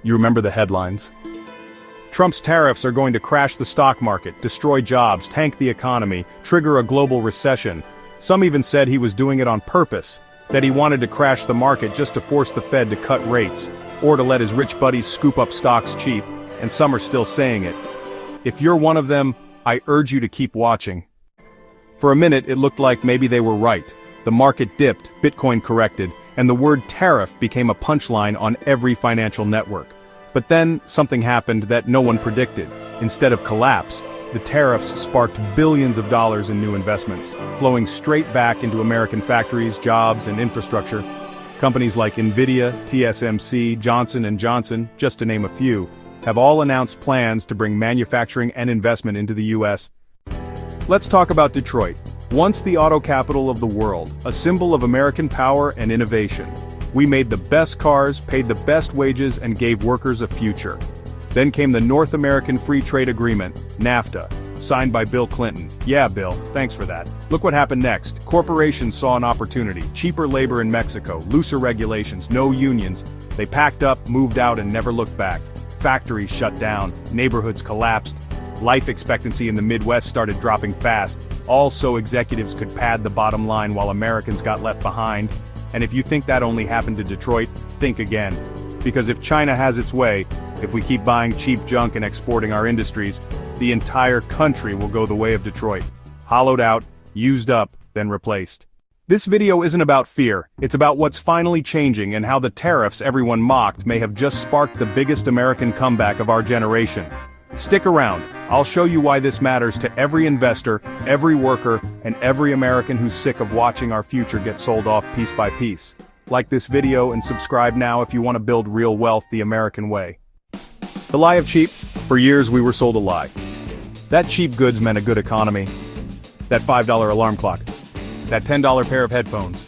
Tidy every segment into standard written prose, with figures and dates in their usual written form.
You remember the headlines? Trump's tariffs are going to crash the stock market, destroy jobs, tank the economy, trigger a global recession. Some even said he was doing it on purpose, that he wanted to crash the market just to force the Fed to cut rates, or to let his rich buddies scoop up stocks cheap, and some are still saying it. If you're one of them, I urge you to keep watching. For a minute it looked like maybe they were right. The market dipped, Bitcoin corrected, and the word tariff became a punchline on every financial network. But then, something happened that no one predicted. Instead of collapse, the tariffs sparked billions of dollars in new investments, flowing straight back into American factories, jobs, and infrastructure. Companies like Nvidia, TSMC, Johnson & Johnson, just to name a few, have all announced plans to bring manufacturing and investment into the US. Let's talk about Detroit. Once the auto capital of the world, a symbol of American power and innovation. We made the best cars, paid the best wages, and gave workers a future. Then came the North American Free Trade Agreement, NAFTA, signed by Bill Clinton. Yeah, Bill, thanks for that. Look what happened next. Corporations saw an opportunity, cheaper labor in Mexico, looser regulations, no unions. They packed up, moved out, and never looked back. Factories shut down, neighborhoods collapsed. Life expectancy in the Midwest started dropping fast, all so executives could pad the bottom line while Americans got left behind. And if you think that only happened to Detroit, think again. Because if China has its way, if we keep buying cheap junk and exporting our industries, the entire country will go the way of Detroit. Hollowed out, used up, then replaced. This video isn't about fear, it's about what's finally changing and how the tariffs everyone mocked may have just sparked the biggest American comeback of our generation. Stick around, I'll show you why this matters to every investor, every worker, and every American who's sick of watching our future get sold off piece by piece. Like this video and subscribe now if you want to build real wealth the American way. The lie of cheap? For years we were sold a lie. That cheap goods meant a good economy. That $5 alarm clock. That $10 pair of headphones.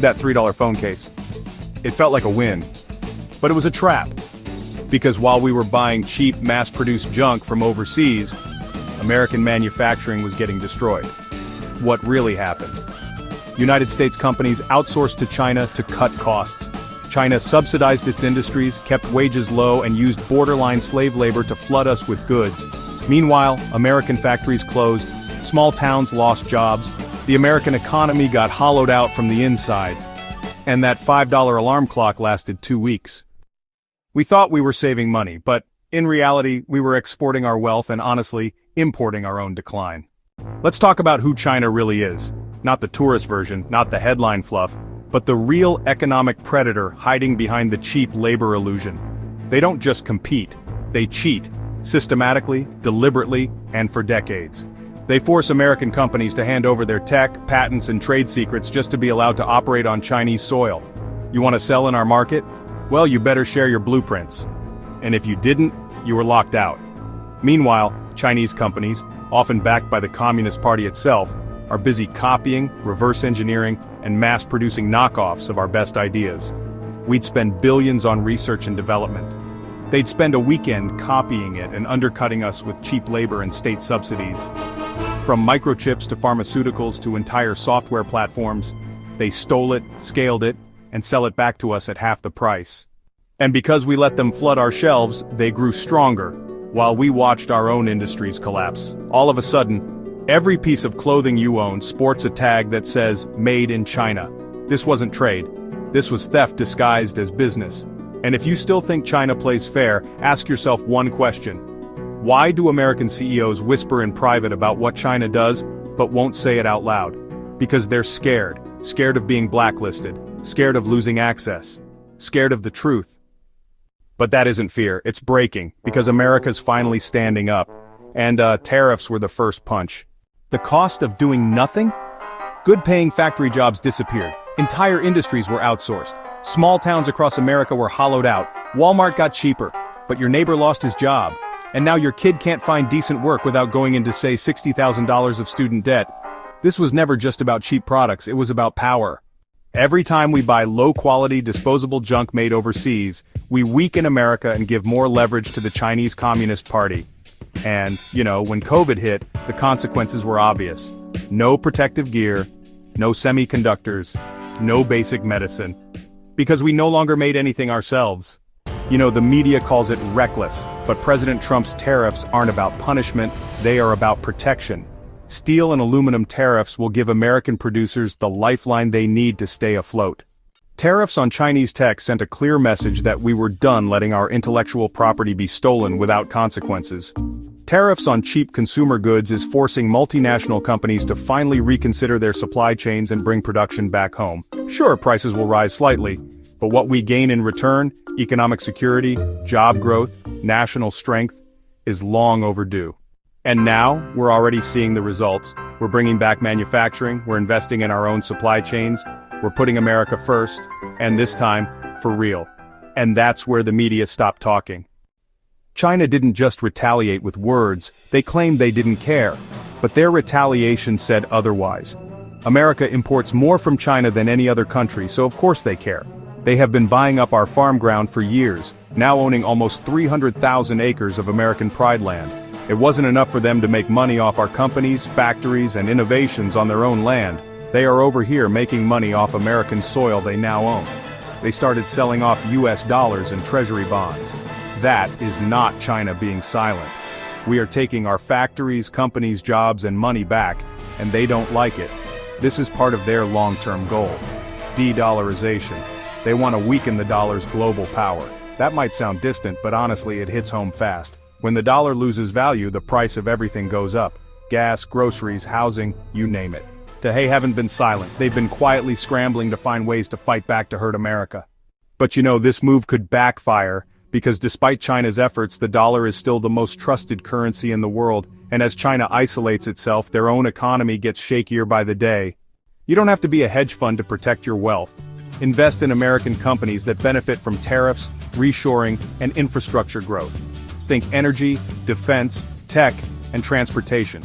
That $3 phone case. It felt like a win. But it was a trap. Because while we were buying cheap, mass-produced junk from overseas, American manufacturing was getting destroyed. What really happened? United States companies outsourced to China to cut costs. China subsidized its industries, kept wages low, and used borderline slave labor to flood us with goods. Meanwhile, American factories closed, small towns lost jobs, the American economy got hollowed out from the inside. And that $5 alarm clock lasted 2 weeks. We thought we were saving money, but, in reality, we were exporting our wealth and honestly, importing our own decline. Let's talk about who China really is. Not the tourist version, not the headline fluff, but the real economic predator hiding behind the cheap labor illusion. They don't just compete, they cheat, systematically, deliberately, and for decades. They force American companies to hand over their tech, patents, and trade secrets just to be allowed to operate on Chinese soil. You want to sell in our market? Well, you better share your blueprints. And if you didn't, you were locked out. Meanwhile, Chinese companies, often backed by the Communist Party itself, are busy copying, reverse engineering, and mass-producing knockoffs of our best ideas. We'd spend billions on research and development. They'd spend a weekend copying it and undercutting us with cheap labor and state subsidies. From microchips to pharmaceuticals to entire software platforms, they stole it, scaled it, and sell it back to us at half the price. And because we let them flood our shelves, they grew stronger, while we watched our own industries collapse. All of a sudden, every piece of clothing you own sports a tag that says, "Made in China." This wasn't trade. This was theft disguised as business. And if you still think China plays fair, ask yourself one question. Why do American CEOs whisper in private about what China does, but won't say it out loud? Because they're scared. Scared of being blacklisted. Scared of losing access. Scared of the truth. But that isn't fear, it's breaking, because America's finally standing up. And tariffs were the first punch. The cost of doing nothing? Good-paying factory jobs disappeared. Entire industries were outsourced. Small towns across America were hollowed out. Walmart got cheaper, but your neighbor lost his job. And now your kid can't find decent work without going into, say, $60,000 of student debt. This was never just about cheap products, it was about power. Every time we buy low-quality, disposable junk made overseas, we weaken America and give more leverage to the Chinese Communist Party. And, when COVID hit, the consequences were obvious. No protective gear, no semiconductors, no basic medicine. Because we no longer made anything ourselves. You know, the media calls it reckless, but President Trump's tariffs aren't about punishment, they are about protection. Steel and aluminum tariffs will give American producers the lifeline they need to stay afloat. Tariffs on Chinese tech sent a clear message that we were done letting our intellectual property be stolen without consequences. Tariffs on cheap consumer goods is forcing multinational companies to finally reconsider their supply chains and bring production back home. Sure, prices will rise slightly, but what we gain in return, economic security, job growth, national strength, is long overdue. And now, we're already seeing the results. We're bringing back manufacturing, we're investing in our own supply chains, we're putting America first, and this time, for real. And that's where the media stopped talking. China didn't just retaliate with words, they claimed they didn't care. But their retaliation said otherwise. America imports more from China than any other country, so of course they care. They have been buying up our farm ground for years, now owning almost 300,000 acres of American pride land. It wasn't enough for them to make money off our companies, factories, and innovations on their own land. They are over here making money off American soil they now own. They started selling off US dollars and treasury bonds. That is not China being silent. We are taking our factories, companies, jobs, and money back, and they don't like it. This is part of their long-term goal. De-dollarization. They want to weaken the dollar's global power. That might sound distant, but honestly it hits home fast. When the dollar loses value, the price of everything goes up. Gas, groceries, housing, you name it. They haven't been silent, they've been quietly scrambling to find ways to fight back to hurt America. But you know, this move could backfire, because despite China's efforts, the dollar is still the most trusted currency in the world, and as China isolates itself, their own economy gets shakier by the day. You don't have to be a hedge fund to protect your wealth. Invest in American companies that benefit from tariffs, reshoring, and infrastructure growth. Think energy, defense, tech, and transportation.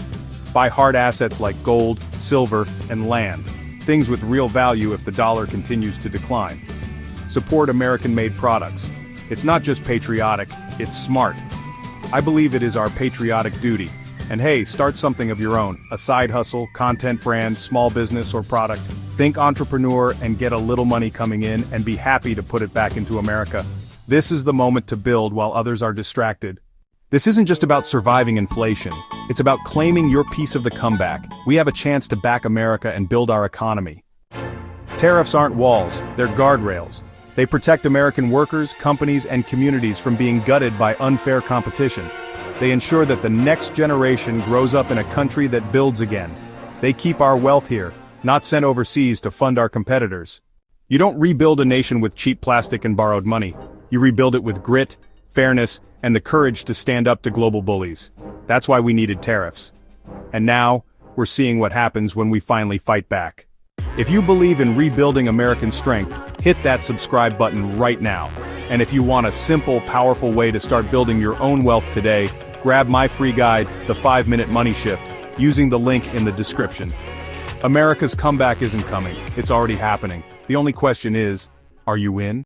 Buy hard assets like gold, silver, and land. Things with real value if the dollar continues to decline. Support American-made products. It's not just patriotic, it's smart. I believe it is our patriotic duty. And hey, start something of your own. A side hustle, content brand, small business, or product. Think entrepreneur and get a little money coming in and be happy to put it back into America. This is the moment to build while others are distracted. This isn't just about surviving inflation, it's about claiming your piece of the comeback. We have a chance to back America and build our economy. Tariffs aren't walls, they're guardrails. They protect American workers, companies, and communities from being gutted by unfair competition. They ensure that the next generation grows up in a country that builds again. They keep our wealth here, not sent overseas to fund our competitors. You don't rebuild a nation with cheap plastic and borrowed money. You rebuild it with grit, fairness, and the courage to stand up to global bullies. That's why we needed tariffs. And now, we're seeing what happens when we finally fight back. If you believe in rebuilding American strength, hit that subscribe button right now. And if you want a simple, powerful way to start building your own wealth today, grab my free guide, The 5-Minute Money Shift, using the link in the description. America's comeback isn't coming, it's already happening. The only question is, are you in?